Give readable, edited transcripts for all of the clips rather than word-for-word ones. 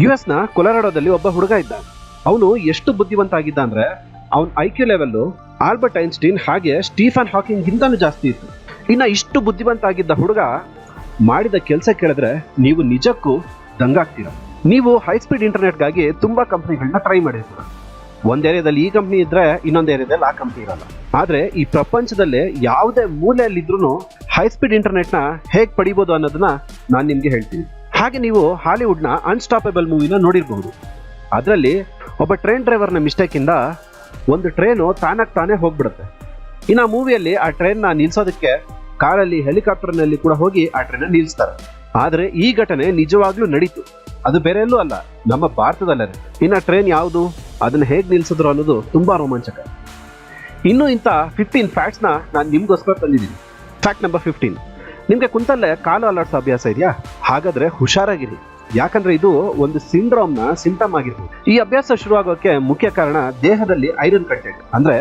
US ನ ಕೊಲರಾಡೋದಲ್ಲಿ ಒಬ್ಬ ಹುಡುಗ ಇದ್ದ. ಅವನು ಎಷ್ಟು ಬುದ್ಧಿವಂತ ಆಗಿದ್ದ ಅಂದ್ರೆ ಅವನ IQ ಲೆವೆಲ್ ಆಲ್ಬರ್ಟ್ ಐನ್ಸ್ಟೀನ್ ಹಾಗೆ ಸ್ಟೀಫನ್ ಹಾಕಿಂಗ್ ಗಿಂತನೂ ಜಾಸ್ತಿ ಇತ್ತು. ಇನ್ನ ಇಷ್ಟು ಬುದ್ಧಿವಂತ ಆಗಿದ್ದ ಹುಡುಗ ಮಾಡಿದ ಕೆಲಸ ಕೇಳಿದ್ರೆ ನೀವು ನಿಜಕ್ಕೂ ದಂಗಾಗ್ತೀರ. ನೀವು ಹೈ ಸ್ಪೀಡ್ ಇಂಟರ್ನೆಟ್ಗಾಗಿ ತುಂಬಾ ಕಂಪ್ನಿಗಳನ್ನ ಟ್ರೈ ಮಾಡಿರ್ತೀರ. ಒಂದ್ ಏರಿಯಾದಲ್ಲಿ ಈ ಕಂಪ್ನಿ ಇದ್ರೆ ಇನ್ನೊಂದು ಏರಿಯಾದಲ್ಲಿ ಆ ಕಂಪ್ನಿ ಇರಲ್ಲ. ಆದ್ರೆ ಈ ಪ್ರಪಂಚದಲ್ಲೇ ಯಾವುದೇ ಮೂಲೆಯಲ್ಲಿದ್ರೂ ಹೈ ಸ್ಪೀಡ್ ಇಂಟರ್ನೆಟ್ನ ಹೇಗೆ ಪಡಿಬೋದು ಅನ್ನೋದನ್ನ ನಾನು ನಿಮ್ಗೆ ಹೇಳ್ತೀನಿ. ಹಾಗೆ ನೀವು ಹಾಲಿವುಡ್ನ ಅನ್ಸ್ಟಾಪಬಲ್ ಮೂವಿನ ನೋಡಿರಬಹುದು. ಅದರಲ್ಲಿ ಒಬ್ಬ ಟ್ರೈನ್ ಡ್ರೈವರ್ನ ಮಿಸ್ಟೇಕ್ ಇಂದ ಒಂದು ಟ್ರೈನು ತಾನೇ ಹೋಗ್ಬಿಡುತ್ತೆ. ಇನ್ನು ಮೂವಿಯಲ್ಲಿ ಆ ಟ್ರೈನ್ನ ನಿಲ್ಸೋದಕ್ಕೆ ಕಾರಲ್ಲಿ ಹೆಲಿಕಾಪ್ಟರ್ನಲ್ಲಿ ಕೂಡ ಹೋಗಿ ಆ ಟ್ರೈನ್ ನಿಲ್ಲಿಸ್ತಾರೆ. ಆದ್ರೆ ಈ ಘಟನೆ ನಿಜವಾಗ್ಲೂ ನಡೀತು. ಅದು ಬೇರೆ ಎಲ್ಲೂ ಅಲ್ಲ, ನಮ್ಮ ಭಾರತದಲ್ಲೇ. ಇನ್ನು ಟ್ರೈನ್ ಯಾವುದು, ಅದನ್ನ ಹೇಗೆ ನಿಲ್ಸಿದ್ರು ಅನ್ನೋದು ತುಂಬಾ ರೋಮಾಂಚಕ. ಇನ್ನು ಇಂಥ 15 ಫ್ಯಾಕ್ಟ್ಸ್ನ ನಾನು ನಿಮ್ಗೋಸ್ಕರ ತಂದಿದ್ದೀನಿ. ಫ್ಯಾಕ್ಟ್ ನಂಬರ್ 15, ನಿಮ್ಗೆ ಕುಂತಲ್ಲೇ ಕಾಲು ಅಲ್ಲಾಡ್ಸೋ ಅಭ್ಯಾಸ ಇದೆಯಾ? ಹಾಗಾದ್ರೆ ಹುಷಾರಾಗಿರಿ, ಯಾಕಂದ್ರೆ ಇದು ಒಂದು ಸಿಂಡ್ರೋಮ್ನ ಸಿಂಪ್ಟಮ್ ಆಗಿರ್ಬೋದು. ಈ ಅಭ್ಯಾಸ ಶುರುವಾಗೋಕೆ ಮುಖ್ಯ ಕಾರಣ ದೇಹದಲ್ಲಿ ಐರನ್ ಕಂಟೆಂಟ್ ಅಂದ್ರೆ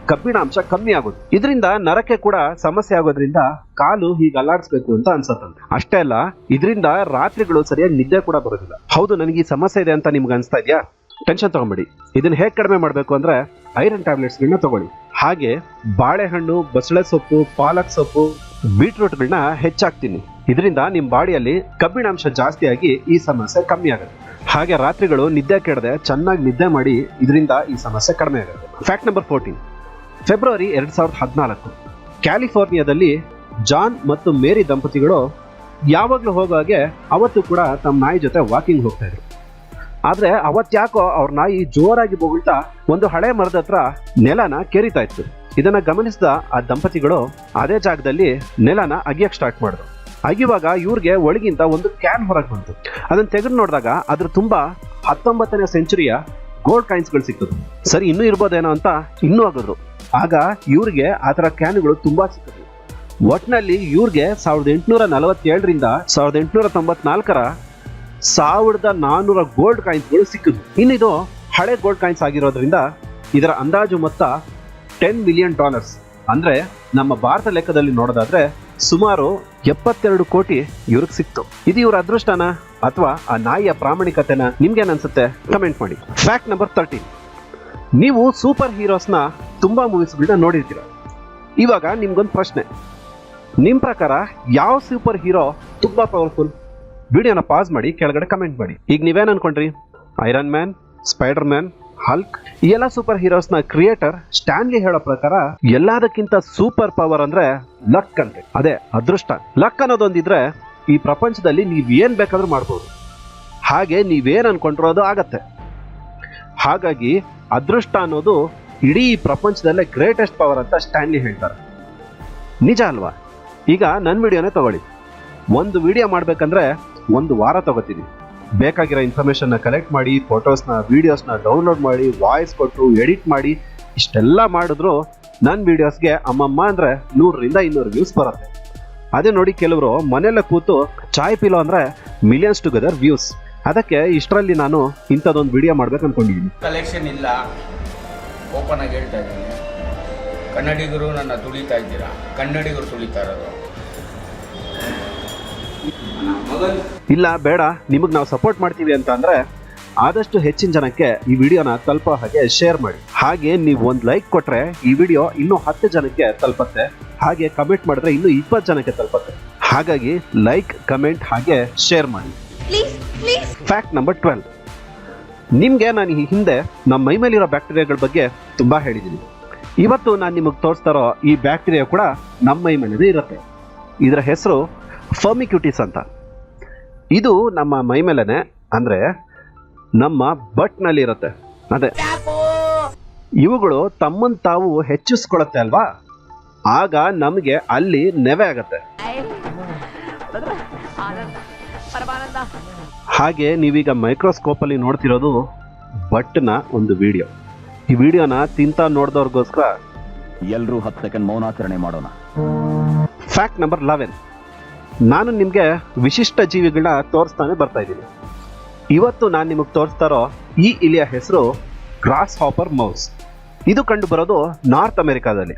ಕಬ್ಬಿಣಾಂಶ ಕಮ್ಮಿ ಆಗೋದು. ಇದರಿಂದ ನರಕ್ಕೆ ಕೂಡ ಸಮಸ್ಯೆ ಆಗೋದ್ರಿಂದ ಕಾಲು ಹೀಗೆ ಅಲ್ಲಾಡಿಸ್ಬೇಕು ಅಂತ ಅನ್ಸತ್ತಂತೆ. ಅಷ್ಟೇ ಅಲ್ಲ, ಇದರಿಂದ ರಾತ್ರಿಗಳು ಸರಿಯಾಗಿ ನಿದ್ದೆ ಕೂಡ ಬರೋದಿಲ್ಲ. ಹೌದು, ನನಗೆ ಈ ಸಮಸ್ಯೆ ಇದೆ ಅಂತ ನಿಮ್ಗೆ ಅನ್ಸ್ತಾ ಇದೆಯಾ? ಟೆನ್ಷನ್ ತಗೊಂಬೇಡಿ. ಇದನ್ನ ಹೇಗೆ ಕಡಿಮೆ ಮಾಡಬೇಕು ಅಂದ್ರೆ ಐರನ್ ಟ್ಯಾಬ್ಲೆಟ್ಸ್ಗಳನ್ನ ತಗೊಳ್ಳಿ. ಹಾಗೆ ಬಾಳೆಹಣ್ಣು, ಬಸಳೆ ಸೊಪ್ಪು, ಪಾಲಕ್ ಸೊಪ್ಪು, ಬೀಟ್ರೂಟ್ಗಳನ್ನ ಹೆಚ್ಚಾಗ್ತೀನಿ. ಇದರಿಂದ ನಿಮ್ಮ ಬಾಡಿಯಲ್ಲಿ ಕಬ್ಬಿಣಾಂಶ ಜಾಸ್ತಿಯಾಗಿ ಈ ಸಮಸ್ಯೆ ಕಮ್ಮಿ ಆಗುತ್ತೆ. ಹಾಗೆ ರಾತ್ರಿಗಳು ನಿದ್ದೆ ಕೆಡದೆ ಚೆನ್ನಾಗಿ ನಿದ್ದೆ ಮಾಡಿ, ಇದರಿಂದ ಈ ಸಮಸ್ಯೆ ಕಡಿಮೆ ಆಗುತ್ತೆ. ಫ್ಯಾಕ್ಟ್ ನಂಬರ್ 14, ಫೆಬ್ರವರಿ 2014 ಕ್ಯಾಲಿಫೋರ್ನಿಯಾದಲ್ಲಿ ಜಾನ್ ಮತ್ತು ಮೇರಿ ದಂಪತಿಗಳು ಯಾವಾಗಲೂ ಹೋಗುವಾಗೆ ಅವತ್ತು ಕೂಡ ತಮ್ಮ ನಾಯಿ ಜೊತೆ ವಾಕಿಂಗ್ ಹೋಗ್ತಾ ಇದ್ರು. ಆದ್ರೆ ಅವತ್ತ್ಯಾಕೋ ಅವ್ರ ನಾಯಿ ಜೋರಾಗಿ ಬೊಗಳ್ತಾ ಒಂದು ಹಳೆ ಮರದ ಹತ್ರ ನೆಲನ ಕೆರಿತಾ ಇತ್ತು. ಇದನ್ನ ಗಮನಿಸಿದ ಆ ದಂಪತಿಗಳು ಅದೇ ಜಾಗದಲ್ಲಿ ನೆಲನ ಅಗಿಯಕ್ಕೆ ಸ್ಟಾರ್ಟ್ ಮಾಡಿದ್ರು. ಅಗಿಯುವಾಗ ಇವ್ರಿಗೆ ಒಳಗಿಂತ ಒಂದು ಕ್ಯಾನ್ ಹೊರಗೆ ಬಂತು. ಅದನ್ನ ತೆಗೆದು ನೋಡಿದಾಗ ಅದ್ರ ತುಂಬಾ 19ನೇ ಸೆಂಚುರಿಯ ಗೋಲ್ಡ್ ಕಾಯಿನ್ಸ್ಗಳು ಸಿಕ್ಕಿದ್ರು. ಸರಿ, ಇನ್ನೂ ಇರ್ಬೋದೇನೋ ಅಂತ ಇನ್ನೂ ಆಗಿದ್ರು. ಆಗ ಇವ್ರಿಗೆ ಆ ಥರ ಕ್ಯಾನ್ಗಳು ತುಂಬಾ ಸಿಕ್ಕಿದ್ರು. ಒಟ್ನಲ್ಲಿ ಇವ್ರಿಗೆ 1847ರಿಂದ 1894ರ 1400 ಗೋಲ್ಡ್ ಕಾಯಿನ್ಸ್ಗಳು ಸಿಕ್ಕಿದ್ವು. ಇನ್ನಿದು ಹಳೆ ಗೋಲ್ಡ್ ಕಾಯಿನ್ಸ್ ಆಗಿರೋದ್ರಿಂದ ಇದರ ಅಂದಾಜು ಮೊತ್ತ $10 ಮಿಲಿಯನ್. ಅಂದ್ರೆ ನಮ್ಮ ಭಾರತ ಲೆಕ್ಕದಲ್ಲಿ ನೋಡೋದಾದ್ರೆ ಸುಮಾರು 72 ಕೋಟಿ ಇವ್ರಿಗೆ ಸಿಕ್ತು. ಇದು ಇವ್ರ ಅದೃಷ್ಟನ ಅಥವಾ ಆ ನಾಯಿಯ ಪ್ರಾಮಾಣಿಕತೆನ? ನಿಮ್ಗೇನ್ ಅನ್ಸುತ್ತೆ? ಕಮೆಂಟ್ ಮಾಡಿ. ಫ್ಯಾಕ್ಟ್ ನಂಬರ್ 13, ನೀವು ಸೂಪರ್ ಹೀರೋಸ್ನ ತುಂಬಾ ಮೂವೀಸ್ಗಳನ್ನ ನೋಡಿರ್ತೀರ. ಇವಾಗ ನಿಮ್ಗೊಂದು ಪ್ರಶ್ನೆ, ನಿಮ್ ಪ್ರಕಾರ ಯಾವ ಸೂಪರ್ ಹೀರೋ ತುಂಬಾ ಪವರ್ಫುಲ್? ವಿಡಿಯೋನ ಪಾಸ್ ಮಾಡಿ ಕೆಳಗಡೆ ಕಮೆಂಟ್ ಮಾಡಿ. ಈಗ ನೀವೇನ್ ಅನ್ಕೊಂಡ್ರಿ? Iron man, spider man, Hulk, ಈ ಎಲ್ಲ ಸೂಪರ್ ಹೀರೋಸ್ನ ಕ್ರಿಯೇಟರ್ ಸ್ಟ್ಯಾನ್ಲಿ ಹೇಳೋ ಪ್ರಕಾರ ಎಲ್ಲದಕ್ಕಿಂತ ಸೂಪರ್ ಪವರ್ ಅಂದ್ರೆ ಲಕ್ ಅಂತೆ. ಅದೇ ಅದೃಷ್ಟ. ಲಕ್ ಅನ್ನೋದೊಂದಿದ್ರೆ ಈ ಪ್ರಪಂಚದಲ್ಲಿ ನೀವ್ ಏನ್ ಬೇಕಾದ್ರೂ ಮಾಡ್ಬೋದು. ಹಾಗೆ ನೀವೇನ್ ಅನ್ಕೊಂಡ್ರೋ ಅದು ಆಗತ್ತೆ. ಹಾಗಾಗಿ ಅದೃಷ್ಟ ಅನ್ನೋದು ಇಡೀ ಪ್ರಪಂಚದಲ್ಲೇ ಗ್ರೇಟೆಸ್ಟ್ ಪವರ್ ಅಂತ ಸ್ಟ್ಯಾನ್ಲಿ ಹೇಳ್ತಾರೆ. ನಿಜ ಅಲ್ವಾ? ಈಗ ನನ್ನ ವಿಡಿಯೋನೇ ತಗೊಳ್ಳಿ. ಒಂದು ವಿಡಿಯೋ ಮಾಡ್ಬೇಕಂದ್ರೆ 1 ವಾರ ತಗೋತೀನಿ. ಬೇಕಾಗಿರೋ ಇನ್ಫಾರ್ಮೇಶನ್ನ ಕಲೆಕ್ಟ್ ಮಾಡಿ, ಫೋಟೋಸ್ನ, ವಿಡಿಯೋಸ್ನ ಡೌನ್ಲೋಡ್ ಮಾಡಿ, ವಾಯ್ಸ್ ಕೊಟ್ಟು ಎಡಿಟ್ ಮಾಡಿ, ಇಷ್ಟೆಲ್ಲ ಮಾಡಿದ್ರು ನನ್ನ ವಿಡಿಯೋಸ್ಗೆ ಅಮ್ಮಮ್ಮ ಅಂದ್ರೆ 100ರಿಂದ 200 ವ್ಯೂಸ್ ಬರುತ್ತೆ. ಅದೇ ನೋಡಿ, ಕೆಲವರು ಮನೆಯಲ್ಲೇ ಕೂತು ಚಾಯ್ ಪಿಲೋ ಅಂದ್ರೆ ಮಿಲಿಯನ್ಸ್ ಟುಗೆದರ್ ವ್ಯೂಸ್. ಅದಕ್ಕೆ ಇಷ್ಟರಲ್ಲಿ ನಾನು ಇಂಥದ್ದೊಂದು ವಿಡಿಯೋ ಮಾಡ್ಬೇಕು ಅನ್ಕೊಂಡಿದ್ದೀನಿ. ಕಲೆಕ್ಷನ್ ಇಲ್ಲ, ಓಪನ್ ಆಗಿ ಹೇಳ್ತಾ ಇದ್ದೀನಿ. ಕನ್ನಡಿಗರು ನನ್ನ ತುಳಿತಾ ಇದ್ದೀರಾ, ಕನ್ನಡಿಗರು ತುಳಿತಾ ಇರೋದು. ಇಲ್ಲ ಬೇಡ, ನಿಮಗೆ ನಾವು ಸಪೋರ್ಟ್ ಮಾಡ್ತೀವಿ ಅಂತ ಅಂದ್ರೆ ಆದಷ್ಟು ಹೆಚ್ಚಿನ ಜನಕ್ಕೆ ಈ ವಿಡಿಯೋನ ತಲುಪೋ ಹಾಗೆ ಶೇರ್ ಮಾಡಿ. ಹಾಗೆ ನೀವು ಒಂದು ಲೈಕ್ ಕೊಟ್ರೆ ಈ ವಿಡಿಯೋ ಇನ್ನೂ 10 ಜನಕ್ಕೆ ತಲುಪತ್ತೆ. ಹಾಗೆ ಕಮೆಂಟ್ ಮಾಡಿದ್ರೆ ಇನ್ನೂ 20 ಜನಕ್ಕೆ ತಲುಪತ್ತೆ. ಹಾಗಾಗಿ ಲೈಕ್, ಕಮೆಂಟ್ ಹಾಗೆ ಶೇರ್ ಮಾಡಿ. ಫ್ಯಾಕ್ಟ್ ನಂಬರ್ 12, ನಿಮ್ಗೆ ನಾನು ಈ ಹಿಂದೆ ನಮ್ಮ ಮೈ ಮೇಲಿರೋ ಬ್ಯಾಕ್ಟೀರಿಯಾಗಳ ಬಗ್ಗೆ ತುಂಬಾ ಹೇಳಿದ್ದೀನಿ. ಇವತ್ತು ನಾನು ನಿಮಗೆ ತೋರಿಸ್ತಾ ಇರೋ ಈ ಬ್ಯಾಕ್ಟೀರಿಯಾ ಕೂಡ ನಮ್ಮ ಮೈ ಮೇಲೆ ಇರುತ್ತೆ. ಇದರ ಹೆಸರು ಫರ್ಮಿಕ್ಯೂಟಿಸ್ ಅಂತ. ಇದು ನಮ್ಮ ಮೈ ಮೇಲೆನೆ ಅಂದ್ರೆ ನಮ್ಮ ಬಟ್ನಲ್ಲಿ ಇರುತ್ತೆ. ಅದೇ ಇವುಗಳು ತಮ್ಮನ್ನು ತಾವು ಹೆಚ್ಚಿಸ್ಕೊಳತ್ತೆ ಅಲ್ವಾ, ಆಗ ನಮಗೆ ಅಲ್ಲಿ ನೆವೆ ಆಗತ್ತೆ. ಹಾಗೆ ನೀವೀಗ ಮೈಕ್ರೋಸ್ಕೋಪ್ ಅಲ್ಲಿ ನೋಡ್ತಿರೋದು ಬಟ್ನ ಒಂದು ವಿಡಿಯೋ. ಈ ವಿಡಿಯೋನ ತಿಂತ ನೋಡಿದವ್ರಿಗೋಸ್ಕರ ಎಲ್ಲರೂ 10 ಸೆಕೆಂಡ್ ಮೌನಾಚರಣೆ ಮಾಡೋಣ. ಫ್ಯಾಕ್ಟ್ ನಂಬರ್ 11, ನಾನು ನಿಮಗೆ ವಿಶಿಷ್ಟ ಜೀವಿಗಳನ್ನ ತೋರಿಸ್ತಾನೆ ಬರ್ತಾ ಇದ್ದೀನಿ. ಇವತ್ತು ನಾನು ನಿಮಗೆ ತೋರಿಸ್ತಾ ಇರೋ ಈ ಇಲಿಯ ಹೆಸರು ಗ್ರಾಸ್ ಹಾಪರ್ ಮೌಸ್. ಇದು ಕಂಡು ಬರೋದು ನಾರ್ತ್ ಅಮೆರಿಕಾದಲ್ಲಿ.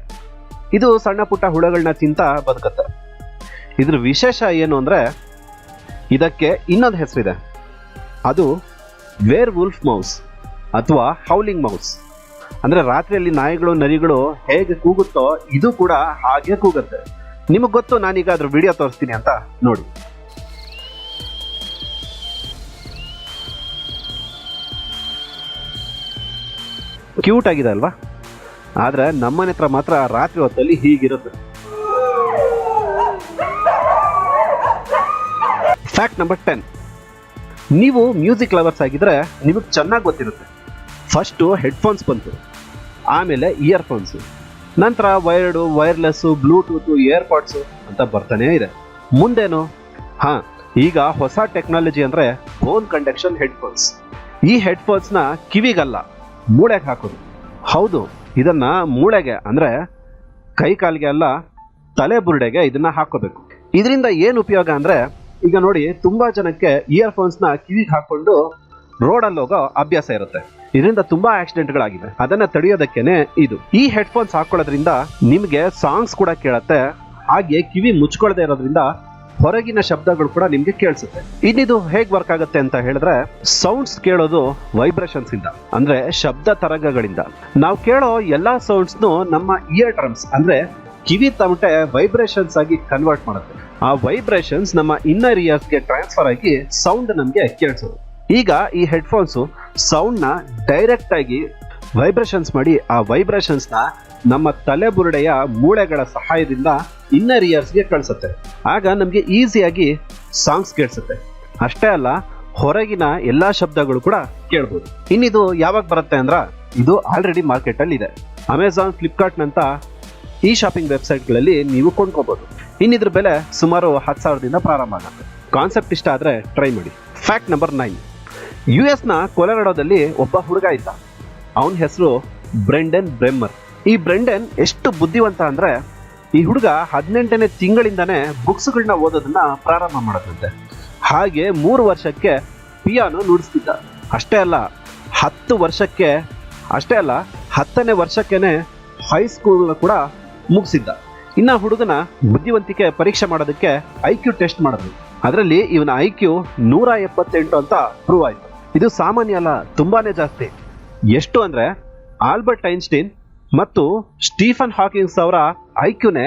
ಇದು ಸಣ್ಣ ಪುಟ್ಟ ಹುಳಗಳನ್ನ ತಿಂತ ಬದುಕತ್ತೆ. ಇದ್ರ ವಿಶೇಷ ಏನು ಅಂದ್ರೆ ಇದಕ್ಕೆ ಇನ್ನೊಂದು ಹೆಸರಿದೆ, ಅದು ವೇರ್ ವುಲ್ಫ್ ಮೌಸ್ ಅಥವಾ ಹೌಲಿಂಗ್ ಮೌಸ್. ಅಂದ್ರೆ ರಾತ್ರಿಯಲ್ಲಿ ನಾಯಿಗಳು ನರಿಗಳು ಹೇಗೆ ಕೂಗುತ್ತೋ ಇದು ಕೂಡ ಹಾಗೆ ಕೂಗುತ್ತೆ. ನಿಮಗೆ ಗೊತ್ತು, ನಾನೀಗ ಅದ್ರ ವಿಡಿಯೋ ತೋರಿಸ್ತೀನಿ ಅಂತ ನೋಡಿ. ಕ್ಯೂಟ್ ಆಗಿದೆ ಅಲ್ವಾ? ಆದ್ರೆ ನಮ್ಮನೆ ಹತ್ರ ಮಾತ್ರ ರಾತ್ರಿ ಹೊತ್ತಲ್ಲಿ ಹೀಗಿರುತ್ತೆ. Fact number 10. ನೀವು ಮ್ಯೂಸಿಕ್ ಲವರ್ಸ್ ಆಗಿದ್ರೆ ನಿಮಗೆ ಚೆನ್ನಾಗಿ ಗೊತ್ತಿರುತ್ತೆ. ಫಸ್ಟು ಹೆಡ್ಫೋನ್ಸ್ ಬಂತು, ಆಮೇಲೆ ಇಯರ್ಫೋನ್ಸು, ನಂತರ ವೈರ್ಡು, ವೈರ್ಲೆಸ್ಸು, ಬ್ಲೂಟೂತು, ಏರ್ಪಾಡ್ಸು ಅಂತ ಬರ್ತಾನೇ ಇದೆ. ಮುಂದೇನು? ಈಗ ಹೊಸ ಟೆಕ್ನಾಲಜಿ ಅಂದರೆ ಫೋನ್ ಕಂಡಕ್ಷನ್ ಹೆಡ್ಫೋನ್ಸ್. ಈ ಹೆಡ್ಫೋನ್ಸ್ನ ಕಿವಿಗಲ್ಲ, ಮೂಳೆಗೆ ಹಾಕೋದು. ಹೌದು, ಇದನ್ನ ಮೂಳೆಗೆ ಅಂದರೆ ಕೈ ಕಾಲಿಗೆ ಅಲ್ಲ, ತಲೆ ಬುರುಡೆಗೆ ಇದನ್ನ ಹಾಕೋಬೇಕು. ಇದರಿಂದ ಏನು ಉಪಯೋಗ ಅಂದರೆ, ಈಗ ನೋಡಿ, ತುಂಬಾ ಜನಕ್ಕೆ ಇಯರ್ಫೋನ್ಸ್ನ ಕಿವಿಗೆ ಹಾಕೊಂಡು ರೋಡಲ್ಲಿ ಹೋಗೋ ಅಭ್ಯಾಸ ಇರುತ್ತೆ. ಇದರಿಂದ ತುಂಬಾ ಆಕ್ಸಿಡೆಂಟ್ಗಳಾಗಿವೆ. ಅದನ್ನ ತಡೆಯೋದಕ್ಕೇನೆ ಇದು. ಈ ಹೆಡ್ಫೋನ್ಸ್ ಹಾಕೊಳ್ಳೋದ್ರಿಂದ ನಿಮಗೆ ಸಾಂಗ್ಸ್ ಕೂಡ ಕೇಳತ್ತೆ, ಹಾಗೆ ಕಿವಿ ಮುಚ್ಕೊಳ್ಳದೆ ಇರೋದ್ರಿಂದ ಹೊರಗಿನ ಶಬ್ದಗಳು ಕೂಡ ನಿಮ್ಗೆ ಕೇಳಿಸುತ್ತೆ. ಇನ್ನಿದು ಹೇಗೆ ವರ್ಕ್ ಆಗುತ್ತೆ ಅಂತ ಹೇಳಿದ್ರೆ, ಸೌಂಡ್ಸ್ ಕೇಳೋದು ವೈಬ್ರೇಷನ್ಸ್ ಇಂದ, ಅಂದ್ರೆ ಶಬ್ದ ತರಂಗಗಳಿಂದ. ನಾವು ಕೇಳೋ ಎಲ್ಲಾ ಸೌಂಡ್ಸ್ನು ನಮ್ಮ ಇಯರ್ ಡ್ರಮ್ಸ್ ಅಂದ್ರೆ ಕಿವಿ ತಮಟೆ ವೈಬ್ರೇಷನ್ಸ್ ಆಗಿ ಕನ್ವರ್ಟ್ ಮಾಡುತ್ತೆ. ಆ ವೈಬ್ರೇಷನ್ಸ್ ನಮ್ಮ ಇನ್ನರ್ ಇಯರ್ಸ್ಗೆ ಟ್ರಾನ್ಸ್ಫರ್ ಆಗಿ ಸೌಂಡ್ ನಮ್ಗೆ ಕೇಳಿಸೋದು. ಈಗ ಈ ಹೆಡ್ಫೋನ್ಸು ಸೌಂಡ್ ನ ಡೈರೆಕ್ಟ್ ಆಗಿ ವೈಬ್ರೇಷನ್ಸ್ ಮಾಡಿ ಆ ವೈಬ್ರೇಷನ್ಸ್ ನ ನಮ್ಮ ತಲೆಬುರುಡೆಯ ಮೂಳೆಗಳ ಸಹಾಯದಿಂದ ಇನ್ನರ್ ಇಯರ್ಸ್ಗೆ ಕಳಿಸುತ್ತೆ. ಆಗ ನಮಗೆ ಈಸಿಯಾಗಿ ಸಾಂಗ್ಸ್ ಕೇಳಿಸುತ್ತೆ. ಅಷ್ಟೇ ಅಲ್ಲ, ಹೊರಗಿನ ಎಲ್ಲಾ ಶಬ್ದಗಳು ಕೂಡ ಕೇಳ್ಬೋದು. ಇನ್ನಿದು ಯಾವಾಗ ಬರುತ್ತೆ ಅಂದ್ರ, ಇದು ಆಲ್ರೆಡಿ ಮಾರ್ಕೆಟ್ ಅಲ್ಲಿ ಇದೆ. ಅಮೆಝಾನ್, ಫ್ಲಿಪ್ಕಾರ್ಟ್ ನಂತ ಈ ಶಾಪಿಂಗ್ ವೆಬ್ಸೈಟ್ಗಳಲ್ಲಿ ನೀವು ಕೊಂಡ್ಕೋಬಹುದು. ಇನ್ನಿದ್ರ ಬೆಲೆ ಸುಮಾರು 10,000ದಿಂದ ಪ್ರಾರಂಭ ಆಗುತ್ತೆ. ಕಾನ್ಸೆಪ್ಟ್ ಇಷ್ಟ ಆದ್ರೆ ಟ್ರೈ ಮಾಡಿ. Fact number 9. US ನ ಕೊಲರಾಡೋದಲ್ಲಿ ಒಬ್ಬ ಹುಡುಗ ಇದ್ದ. ಅವನ ಹೆಸರು ಬ್ರೆಂಡನ್ ಬ್ರೆಮ್ಮರ್. ಈ ಬ್ರೆಂಡನ್ ಎಷ್ಟು ಬುದ್ಧಿವಂತ ಅಂದ್ರೆ, ಈ ಹುಡುಗ 18ನೇ ತಿಂಗಳಿಂದಾನೇ ಬುಕ್ಸ್ಗಳನ್ನ ಓದೋದನ್ನ ಪ್ರಾರಂಭ ಮಾಡೋದಂತೆ. ಹಾಗೆ 3 ವರ್ಷಕ್ಕೆ ಪಿಯಾನೋ ನುಡಿಸ್ತಿದ್ದ. ಅಷ್ಟೇ ಅಲ್ಲ, 10ನೇ ವರ್ಷಕ್ಕೇನೆ ಹೈಸ್ಕೂಲ್ ಕೂಡ ಮುಗಿಸಿದ್ದ. ಇನ್ನ ಹುಡುಗನ ಬುದ್ಧಿವಂತಿಕೆ ಪರೀಕ್ಷೆ ಮಾಡೋದಕ್ಕೆ IQ ಟೆಸ್ಟ್ ಮಾಡಿದ್ರು. ಅದರಲ್ಲಿ ಇವನ IQ 178 ಅಂತ ಪ್ರೂವ್ ಆಯ್ತು. ಇದು ಸಾಮಾನ್ಯ ಅಲ್ಲ, ತುಂಬಾನೇ ಜಾಸ್ತಿ. ಎಷ್ಟು ಅಂದ್ರೆ, ಆಲ್ಬರ್ಟ್ ಐನ್ಸ್ಟೈನ್ ಮತ್ತು ಸ್ಟೀಫನ್ ಹಾಕಿಂಗ್ಸ್ ಅವರ IQನೇ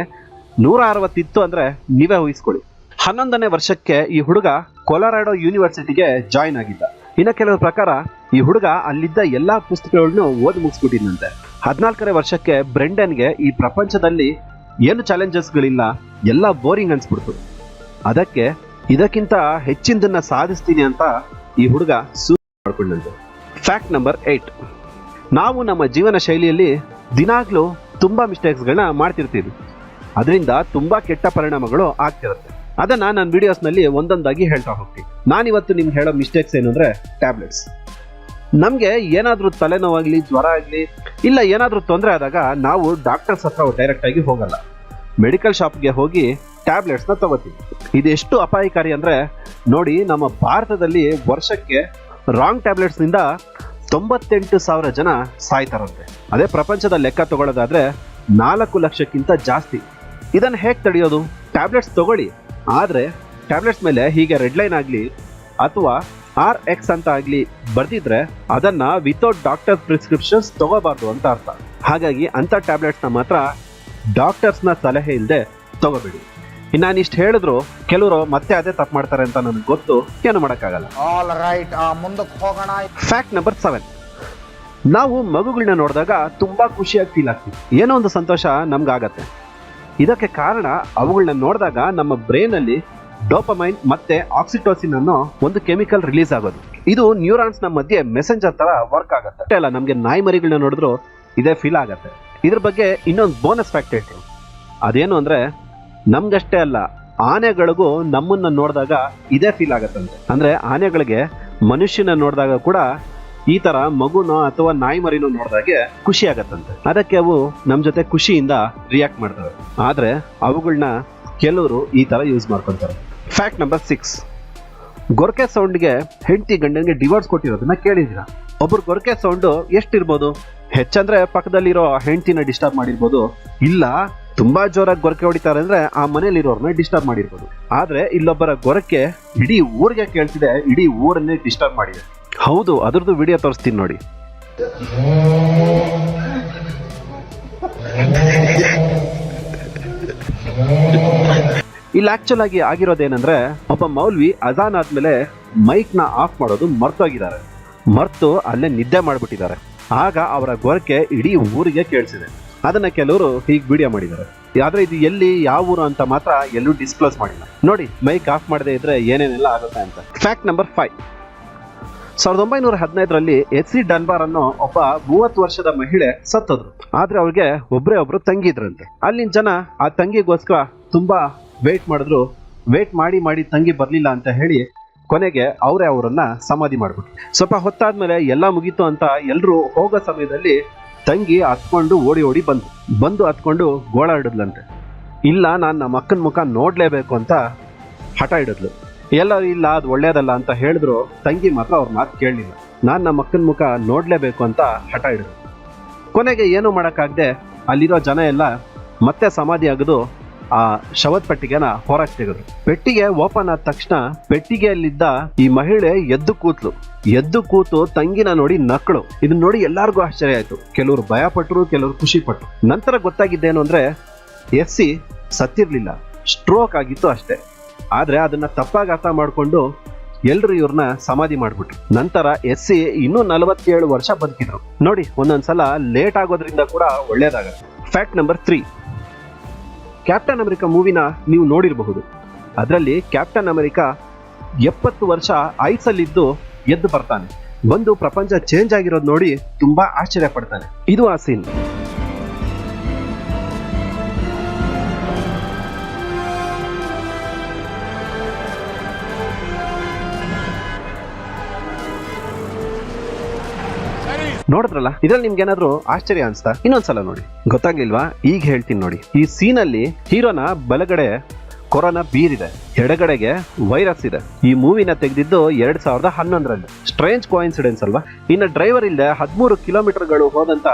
160 ಇತ್ತು ಅಂದ್ರೆ ನೀವೇ ಊಹಿಸ್ಕೊಳ್ಳಿ. 11ನೇ ವರ್ಷಕ್ಕೆ ಈ ಹುಡುಗ ಕೊಲರಾಡೋ ಯೂನಿವರ್ಸಿಟಿಗೆ ಜಾಯಿನ್ ಆಗಿದ್ದ. ಇನ್ನ ಕೆಲವರ ಪ್ರಕಾರ ಈ ಹುಡುಗ ಅಲ್ಲಿದ್ದ ಎಲ್ಲಾ ಪುಸ್ತಕಗಳನ್ನು ಓದಿ ಮುಗಿಸ್ಬಿಟ್ಟಿದ್ದಂತೆ. 14ನೇ ವರ್ಷಕ್ಕೆ ಬ್ರೆಂಡನ್ಗೆ ಈ ಪ್ರಪಂಚದಲ್ಲಿ ಏನು ಚಾಲೆಂಜಸ್ಗಳಿಲ್ಲ, ಎಲ್ಲ ಬೋರಿಂಗ್ ಅನ್ಸ್ಬಿಡ್ತು. ಅದಕ್ಕೆ ಇದಕ್ಕಿಂತ ಹೆಚ್ಚಿನದನ್ನ ಸಾಧಿಸ್ತೀನಿ ಅಂತ ಈ ಹುಡುಗ ಸೂಸೈಡ್ ಮಾಡ್ಕೊಂಡಂತೆ. Fact number 8. ನಾವು ನಮ್ಮ ಜೀವನ ಶೈಲಿಯಲ್ಲಿ ದಿನಾಗ್ಲೂ ತುಂಬಾ ಮಿಸ್ಟೇಕ್ಸ್ಗಳನ್ನ ಮಾಡ್ತಿರ್ತೀವಿ. ಅದರಿಂದ ತುಂಬಾ ಕೆಟ್ಟ ಪರಿಣಾಮಗಳು ಆಗ್ತಿರುತ್ತೆ. ಅದನ್ನ ನನ್ನ ವಿಡಿಯೋಸ್ನಲ್ಲಿ ಒಂದೊಂದಾಗಿ ಹೇಳ್ತಾ ಹೋಗ್ತೀನಿ. ನಾನಿವತ್ತು ನಿಮ್ಗೆ ಹೇಳೋ ಮಿಸ್ಟೇಕ್ಸ್ ಏನಂದ್ರೆ, ಟ್ಯಾಬ್ಲೆಟ್ಸ್. ನಮಗೆ ಏನಾದರೂ ತಲೆನೋವಾಗಲಿ, ಜ್ವರ ಆಗಲಿ, ಇಲ್ಲ ಏನಾದರೂ ತೊಂದರೆ ಆದಾಗ ನಾವು ಡಾಕ್ಟರ್ಸ್ ಹತ್ರ ಡೈರೆಕ್ಟ್ ಆಗಿ ಹೋಗಲ್ಲ, ಮೆಡಿಕಲ್ ಶಾಪ್ಗೆ ಹೋಗಿ ಟ್ಯಾಬ್ಲೆಟ್ಸ್ನ ತಗೋತೀವಿ. ಇದೆಷ್ಟು ಅಪಾಯಕಾರಿ ಅಂದರೆ ನೋಡಿ, ನಮ್ಮ ಭಾರತದಲ್ಲಿ ವರ್ಷಕ್ಕೆ ರಾಂಗ್ ಟ್ಯಾಬ್ಲೆಟ್ಸ್ನಿಂದ 98,000 ಜನ ಸಾಯ್ತಾರಂತೆ. ಅದೇ ಪ್ರಪಂಚದ ಲೆಕ್ಕ ತಗೊಳ್ಳೋದಾದ್ರೆ 4 ಲಕ್ಷಕ್ಕಿಂತ ಜಾಸ್ತಿ. ಇದನ್ನು ಹೇಗೆ ತಡೆಯೋದು? ಟ್ಯಾಬ್ಲೆಟ್ಸ್ ತಗೊಳ್ಳಿ, ಆದರೆ ಟ್ಯಾಬ್ಲೆಟ್ಸ್ ಮೇಲೆ ಹೀಗೆ ರೆಡ್ ಲೈನ್ ಆಗಲಿ ಅಥವಾ RX ಅಂತ ಆಗಲಿ ಬರ್ದಿದ್ರೆ ಅದನ್ನ ವಿತೌಟ್ ಡಾಕ್ಟರ್ ಪ್ರಿಸ್ಕ್ರಿಪ್ಷನ್ಸ್ ತಗೋಬಾರ್ದು ಅಂತ ಅರ್ಥ. ಹಾಗಾಗಿ ಅಂತ ಟ್ಯಾಬ್ಲೆಟ್ಸ್ನ ಮಾತ್ರ ಡಾಕ್ಟರ್ಸ್ನ ಸಲಹೆ ಇಲ್ಲದೆ ತಗೋಬೇಡಿ. ಇನ್ನು ನಾನಿಷ್ಟು ಹೇಳಿದ್ರು ಕೆಲವರು ಮತ್ತೆ ಅದೇ ತಪ್ಪು ಮಾಡ್ತಾರೆ ಅಂತ ನನಗೆ ಗೊತ್ತು, ಏನು ಮಾಡೋಕ್ಕಾಗಲ್ಲ. Fact number 7. ನಾವು ಮಗುಗಳನ್ನ ನೋಡಿದಾಗ ತುಂಬಾ ಖುಷಿಯಾಗಿ ಫೀಲ್ ಆಗ್ತೀವಿ, ಏನೋ ಒಂದು ಸಂತೋಷ ನಮ್ಗಾಗತ್ತೆ. ಇದಕ್ಕೆ ಕಾರಣ ಅವುಗಳನ್ನ ನೋಡಿದಾಗ ನಮ್ಮ ಬ್ರೈನ್ ಅಲ್ಲಿ ಡೋಪಮೈನ್ ಮತ್ತೆ ಆಕ್ಸಿಟೋಸಿನ್ ಅನ್ನೋ ಒಂದು ಕೆಮಿಕಲ್ ರಿಲೀಸ್ ಆಗೋದು. ಇದು ನ್ಯೂರಾನ್ಸ್ ನ ಮಧ್ಯೆ ಮೆಸೆಂಜರ್ ತರ ವರ್ಕ್ ಆಗುತ್ತೆ. ಅಷ್ಟೇ ಅಲ್ಲ, ನಮ್ಗೆ ನಾಯಿ ಮರಿಗಳನ್ನ ನೋಡಿದ್ರು ಇದೇ ಫೀಲ್ ಆಗತ್ತೆ. ಇದ್ರ ಬಗ್ಗೆ ಇನ್ನೊಂದು ಬೋನಸ್ ಫ್ಯಾಕ್ಟ್ ಹೇಳ್ತೀನಿ. ಅದೇನು ಅಂದ್ರೆ, ನಮ್ಗಷ್ಟೇ ಅಲ್ಲ, ಆನೆಗಳಿಗೂ ನಮ್ಮನ್ನ ನೋಡಿದಾಗ ಇದೇ ಫೀಲ್ ಆಗತ್ತಂತೆ. ಅಂದ್ರೆ ಆನೆಗಳಿಗೆ ಮನುಷ್ಯನ ನೋಡಿದಾಗ ಕೂಡ ಈ ತರ ಮಗುನೋ ಅಥವಾ ನಾಯಿ ಮರಿನೋ ನೋಡಿದಾಗೆ ಖುಷಿ ಆಗತ್ತಂತೆ. ಅದಕ್ಕೆ ಅವು ನಮ್ ಜೊತೆ ಖುಷಿಯಿಂದ ರಿಯಾಕ್ಟ್ ಮಾಡ್ತವೆ. ಆದ್ರೆ ಅವುಗಳನ್ನ ಕೆಲವರು ಈ ತರ ಯೂಸ್ ಮಾಡ್ಕೊಂತಾರೆ. Fact number 6. ಗೊರಕೆ ಸೌಂಡ್ಗೆ ಹೆಂಡತಿ ಗಂಡನಿಗೆ ಡಿವೋರ್ಸ್ ಕೊಟ್ಟಿರೋದನ್ನ ಕೇಳಿದ್ದೀರಾ? ಒಬ್ರು ಗೊರಕೆ ಸೌಂಡ್ ಎಷ್ಟಿರ್ಬೋದು? ಹೆಚ್ಚಂದ್ರೆ ಪಕ್ಕದಲ್ಲಿರೋ ಹೆಂಡತಿನ ಡಿಸ್ಟರ್ಬ್ ಮಾಡಿರ್ಬೋದು, ಇಲ್ಲ ತುಂಬಾ ಜೋರಾಗಿ ಗೊರಕೆ ಹೊಡಿತಾರೆ ಅಂದ್ರೆ ಆ ಮನೇಲಿರೋರ್ನ ಡಿಸ್ಟರ್ಬ್ ಮಾಡಿರ್ಬೋದು. ಆದ್ರೆ ಇಲ್ಲೊಬ್ಬರ ಗೊರಕೆ ಇಡೀ ಊರಿಗೆ ಕೇಳ್ತಿದೆ, ಇಡೀ ಊರನ್ನೇ ಡಿಸ್ಟರ್ಬ್ ಮಾಡಿದೆ. ಹೌದು, ಅದ್ರದ್ದು ವಿಡಿಯೋ ತೋರಿಸ್ತೀನಿ ನೋಡಿ. ಇಲ್ಲಿ ಆಕ್ಚುಲ್ ಆಗಿ ಆಗಿರೋದೇನಂದ್ರೆ, ಒಬ್ಬ ಮೌಲ್ವಿ ಅಜಾನ್ ಆದ್ಮೇಲೆ ಮೈಕ್ ನ ಆಫ್ ಮಾಡೋದು ಮರ್ತೋಗಿದ್ದಾರೆ. ಮರ್ತು ಅಲ್ಲೇ ನಿದ್ದೆ ಮಾಡ್ಬಿಟ್ಟಿದ್ದಾರೆ. ಆಗ ಅವರ ಗೊರಕೆ ಇಡೀ ಊರಿಗೆ ಕೇಳಿಸಿದೆ. ಅದನ್ನ ಕೆಲವರು ಹೀಗೆ ವಿಡಿಯೋ ಮಾಡಿದ್ದಾರೆ. ಆದ್ರೆ ಇದು ಎಲ್ಲಿ, ಯಾವ ಊರು ಅಂತ ಮಾತ್ರ ಎಲ್ಲೂ ಡಿಸ್ಕ್ಲೋಸ್ ಮಾಡಿಲ್ಲ. ನೋಡಿ, ಮೈಕ್ ಆಫ್ ಮಾಡದೇ ಇದ್ರೆ ಏನೇನೆಲ್ಲ ಆಗುತ್ತೆ ಅಂತ. Fact number 5. 1915ರಲ್ಲಿ ಎಸ್.ಸಿ. ಡನ್ಬಾರ್ ಅನ್ನೋ ಒಬ್ಬ 30 ವರ್ಷದ ಮಹಿಳೆ ಸತ್ತದ್ರು. ಆದ್ರೆ ಅವ್ರಿಗೆ ಒಬ್ರು ತಂಗಿದ್ರಂತೆ. ಅಲ್ಲಿನ ಜನ ಆ ತಂಗಿಗೋಸ್ಕರ ತುಂಬಾ ವೇಟ್ ಮಾಡಿದ್ರು. ವೇಟ್ ಮಾಡಿ ತಂಗಿ ಬರ್ಲಿಲ್ಲ ಅಂತ ಹೇಳಿ ಕೊನೆಗೆ ಅವರನ್ನ ಸಮಾಧಿ ಮಾಡ್ಬಿಟ್ರು. ಸ್ವಲ್ಪ ಹೊತ್ತಾದ್ಮೇಲೆ ಎಲ್ಲ ಮುಗೀತು ಅಂತ ಎಲ್ರು ಹೋಗೋ ಸಮಯದಲ್ಲಿ ತಂಗಿ ಹತ್ಕೊಂಡು ಓಡಿ ಬಂದು ಹತ್ಕೊಂಡು ಗೋಳಾಡಿದ್ಲಂತೆ. ಇಲ್ಲ, ನಾನು ನಮ್ಮ ಅಕ್ಕನ ಮುಖ ನೋಡ್ಲೇಬೇಕು ಅಂತ ಹಠ ಹಿಡಿದ್ಲು. ಎಲ್ಲರೂ ಇಲ್ಲ, ಅದು ಒಳ್ಳೇದಲ್ಲ ಅಂತ ಹೇಳಿದ್ರು. ತಂಗಿ ಮಾತ್ರ ಅವ್ರ ಮಾತು ಕೇಳಲಿಲ್ಲ. ನಾನು ನಮ್ಮ ಅಕ್ಕನ ಮುಖ ನೋಡ್ಲೇಬೇಕು ಅಂತ ಹಠ ಹಿಡಿದ್ರು. ಕೊನೆಗೆ ಏನು ಮಾಡೋಕ್ಕಾಗದೆ ಅಲ್ಲಿರೋ ಜನ ಎಲ್ಲ ಮತ್ತೆ ಸಮಾಧಿ ಆಗದು ಆ ಶವದ ಪೆಟ್ಟಿಗೆನ ಹೊರಗೆ ತೆಗೆದ್ರು. ಪೆಟ್ಟಿಗೆ ಓಪನ್ ಆದ ತಕ್ಷಣ ಪೆಟ್ಟಿಗೆಯಲ್ಲಿದ್ದ ಈ ಮಹಿಳೆ ಎದ್ದು ಕೂತು ತಂಗಿನ ನೋಡಿ ನಕ್ಕಳು. ಇದನ್ನ ನೋಡಿ ಎಲ್ಲಾರ್ಗೂ ಆಶ್ಚರ್ಯ ಆಯ್ತು. ಕೆಲವರು ಭಯ ಪಟ್ರು, ಕೆಲವರು ಖುಷಿ ಪಟ್ರು. ನಂತರ ಗೊತ್ತಾಗಿದ್ದೇನು ಅಂದ್ರೆ, ಎಸ್.ಸಿ. ಸತ್ತಿರ್ಲಿಲ್ಲ, ಸ್ಟ್ರೋಕ್ ಆಗಿತ್ತು ಅಷ್ಟೇ. ಆದ್ರೆ ಅದನ್ನ ತಪ್ಪಾಗಿ ಅರ್ಥ ಮಾಡ್ಕೊಂಡು ಎಲ್ರು ಇವ್ರನ್ನ ಸಮಾಧಿ ಮಾಡ್ಬಿಟ್ರು. ನಂತರ ಎಸ್.ಸಿ. ಇನ್ನೂ 47 ವರ್ಷ ಬದುಕಿದ್ರು. ನೋಡಿ, ಒಂದೊಂದ್ಸಲ ಲೇಟ್ ಆಗೋದ್ರಿಂದ ಕೂಡ ಒಳ್ಳೇದಾಗತ್ತೆ. Fact number 3. ಕ್ಯಾಪ್ಟನ್ ಅಮೆರಿಕಾ ಮೂವಿನ ನೀವು ನೋಡಿರಬಹುದು. ಅದರಲ್ಲಿ ಕ್ಯಾಪ್ಟನ್ ಅಮೆರಿಕಾ 70 ವರ್ಷ ಐಸಲ್ಲಿದ್ದು ಎದ್ದು ಬರ್ತಾನೆ. ಬಂದು ಪ್ರಪಂಚ ಚೇಂಜ್ ಆಗಿರೋದು ನೋಡಿ ತುಂಬಾ ಆಶ್ಚರ್ಯ ಪಡ್ತಾನೆ. ಇದು ಆ ಸೀನ್. ನೋಡಿದ್ರಲ್ಲ, ಇದ್ರಲ್ಲಿ ನಿಮ್ಗೆ ಏನಾದ್ರು ಆಶ್ಚರ್ಯ ಅನ್ಸ್ತಾ? ಇನ್ನೊಂದ್ಸಲ ನೋಡಿ. ಗೊತ್ತಾಗ್ಲಿಲ್ವಾ? ಈಗ ಹೇಳ್ತೀನಿ ನೋಡಿ. ಈ ಸೀನಲ್ಲಿ ಹೀರೋನ ಬಲಗಡೆ ಕೊರೋನಾ ಬೀರಿದೆ, ಎಡಗಡೆಗೆ ವೈರಸ್ ಇದೆ. ಈ ಮೂವಿನ ತೆಗೆದಿದ್ದು 2011ರಲ್ಲಿ. ಸ್ಟ್ರೇಂಜ್ ಕೋಇನ್ಸಿಡೆನ್ಸ್ ಅಲ್ವಾ? ಇನ್ನು ಡ್ರೈವರ್ ಇಲ್ಲದೆ 13 ಕಿಲೋಮೀಟರ್ಗಳು ಹೋದಂತ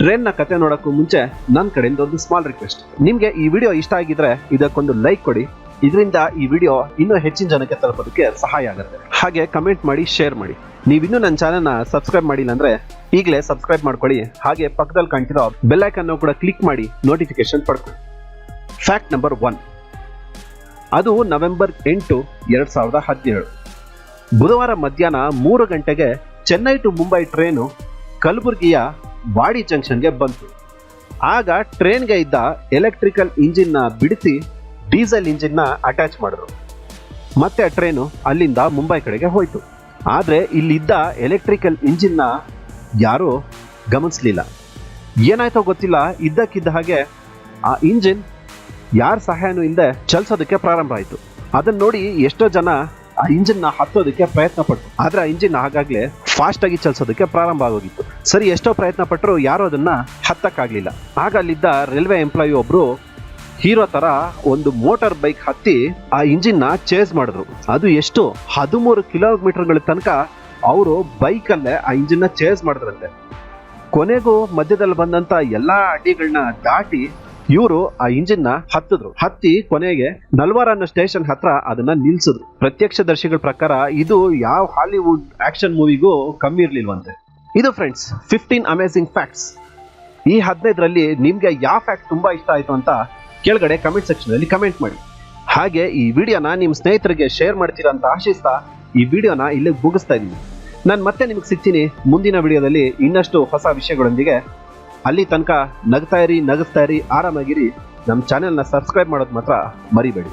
ಟ್ರೈನ್ ನ ಕತೆ ನೋಡಕ್ಕೂ ಮುಂಚೆ ನನ್ನ ಕಡೆಯಿಂದ ಒಂದು ಸ್ಮಾಲ್ ರಿಕ್ವೆಸ್ಟ್. ನಿಮ್ಗೆ ಈ ವಿಡಿಯೋ ಇಷ್ಟ ಆಗಿದ್ರೆ ಇದಕ್ಕೊಂದು ಲೈಕ್ ಕೊಡಿ. ಇದರಿಂದ ಈ ವಿಡಿಯೋ ಇನ್ನೂ ಹೆಚ್ಚಿನ ಜನಕ್ಕೆ ತಲುಪೋದಕ್ಕೆ ಸಹಾಯ ಆಗುತ್ತೆ. ಹಾಗೆ ಕಮೆಂಟ್ ಮಾಡಿ, ಶೇರ್ ಮಾಡಿ. ನೀವಿನ್ನೂ ನನ್ನ ಚಾನೆಲ್ನ ಸಬ್ಸ್ಕ್ರೈಬ್ ಮಾಡಿಲ್ಲ ಅಂದ್ರೆ ಈಗಲೇ ಸಬ್ಸ್ಕ್ರೈಬ್ ಮಾಡ್ಕೊಳ್ಳಿ. ಹಾಗೆ ಪಕ್ಕದಲ್ಲಿ ಕಾಣ್ತಿರೋ ಬೆಲ್ ಐಕಾನ್ ಕೂಡ ಕ್ಲಿಕ್ ಮಾಡಿ ನೋಟಿಫಿಕೇಶನ್ ಪಡ್ಕೊಳ್ಳಿ. Fact number 1. ಅದು ನವೆಂಬರ್ 8, 2017. ಬುಧವಾರ ಮಧ್ಯಾಹ್ನ 3 ಗಂಟೆಗೆ ಚೆನ್ನೈ ಟು ಮುಂಬೈ ಟ್ರೈನು ಕಲಬುರಗಿಯ ವಾಡಿ ಜಂಕ್ಷನ್ಗೆ ಬಂತು. ಆಗ ಟ್ರೈನ್ಗೆ ಇದ್ದ ಎಲೆಕ್ಟ್ರಿಕಲ್ ಇಂಜಿನ್ನ ಬಿಡಿಸಿ ಡೀಸೆಲ್ ಇಂಜಿನ್ನ ಅಟ್ಯಾಚ್ ಮಾಡಿದ್ರು. ಮತ್ತೆ ಟ್ರೈನು ಅಲ್ಲಿಂದ ಮುಂಬೈ ಕಡೆಗೆ ಹೋಯ್ತು. ಆದ್ರೆ ಇಲ್ಲಿದ್ದ ಎಲೆಕ್ಟ್ರಿಕಲ್ ಇಂಜಿನ್ನ ಯಾರೂ ಗಮನಿಸ್ಲಿಲ್ಲ. ಏನಾಯ್ತೋ ಗೊತ್ತಿಲ್ಲ, ಇದ್ದಕ್ಕಿದ್ದ ಹಾಗೆ ಆ ಇಂಜಿನ್ ಯಾರ ಸಹಾಯನೂ ಇಲ್ಲದೆ ಚಲಿಸೋದಕ್ಕೆ ಪ್ರಾರಂಭ ಆಯಿತು. ಅದನ್ನ ನೋಡಿ ಎಷ್ಟೋ ಜನ ಆ ಇಂಜಿನ್ನ ಹತ್ತೋದಕ್ಕೆ ಪ್ರಯತ್ನ ಪಟ್ಟರು. ಆದ್ರೆ ಆ ಇಂಜಿನ್ ಆಗಾಗ್ಲೇ ಫಾಸ್ಟ್ ಆಗಿ ಚಲಿಸೋದಕ್ಕೆ ಪ್ರಾರಂಭ ಆಗೋಗಿತ್ತು. ಸರಿ, ಎಷ್ಟೋ ಪ್ರಯತ್ನ ಪಟ್ಟರು ಯಾರು ಅದನ್ನ ಹತ್ತಕ್ಕಾಗ್ಲಿಲ್ಲ. ಆಗ ಅಲ್ಲಿದ್ದ ರೈಲ್ವೆ ಎಂಪ್ಲಾಯಿ ಒಬ್ರು ಹೀರೋ ತರ ಒಂದು ಮೋಟಾರ್ ಬೈಕ್ ಹತ್ತಿ ಆ ಇಂಜಿನ್ನ ಚೇಸ್ ಮಾಡಿದ್ರು. ಅದು ಎಷ್ಟು 13 ಕಿಲೋಮೀಟರ್ಗಳ ತನಕ ಅವರು ಬೈಕಲ್ಲೇ ಆ ಇಂಜಿನ್ನ ಚೇಸ್ ಮಾಡಿದ್ರಂತೆ. ಕೊನೆಗೂ ಮಧ್ಯದಲ್ಲಿ ಬಂದಂತ ಎಲ್ಲಾ ಅಡ್ಡಿಗಳನ್ನ ದಾಟಿ ಇವರು ಆ ಇಂಜಿನ್ನ ಹತ್ತಿ ಕೊನೆಗೆ ನಲ್ವಾರ್ ಅನ್ನೋ ಸ್ಟೇಷನ್ ಹತ್ರ ಅದನ್ನ ನಿಲ್ಸಿದ್ರು. ಪ್ರತ್ಯಕ್ಷದರ್ಶಿಗಳ ಪ್ರಕಾರ ಇದು ಯಾವ ಹಾಲಿವುಡ್ ಆಕ್ಷನ್ ಮೂವಿಗೂ ಕಮ್ಮಿ ಇರ್ಲಿಲ್ವಂತೆ. ಇದು ಫ್ರೆಂಡ್ಸ್ 15 ಅಮೇಸಿಂಗ್ ಫ್ಯಾಕ್ಟ್ಸ್. ಈ 15ರಲ್ಲಿ ನಿಮ್ಗೆ ಯಾವ ಫ್ಯಾಕ್ಟ್ ತುಂಬಾ ಇಷ್ಟ ಆಯ್ತು ಅಂತ ಕೆಳಗಡೆ ಕಮೆಂಟ್ ಸೆಕ್ಷನ್ ಅಲ್ಲಿ ಕಮೆಂಟ್ ಮಾಡಿ. ಹಾಗೆ ಈ ವಿಡಿಯೋನ ನಿಮ್ಮ ಸ್ನೇಹಿತರಿಗೆ ಶೇರ್ ಮಾಡ್ತೀರಾ ಅಂತ ಆಶಿಸ್ತಾ ಈ ವಿಡಿಯೋನ ಇಲ್ಲಿಗೆ ಮುಗಿಸ್ತಾ ಇದ್ದೀನಿ. ನಾನು ಮತ್ತೆ ನಿಮಗೆ ಸಿಗ್ತೀನಿ ಮುಂದಿನ ವಿಡಿಯೋದಲ್ಲಿ ಇನ್ನಷ್ಟು ಹೊಸ ವಿಷಯಗಳೊಂದಿಗೆ. ಅಲ್ಲಿ ತನಕ ನಗಿಸ್ತಾ ಇರಿ, ಆರಾಮಾಗಿರಿ. ನಮ್ಮ ಚಾನೆಲ್ನ ಸಬ್ಸ್ಕ್ರೈಬ್ ಮಾಡೋದು ಮಾತ್ರ ಮರಿಬೇಡಿ.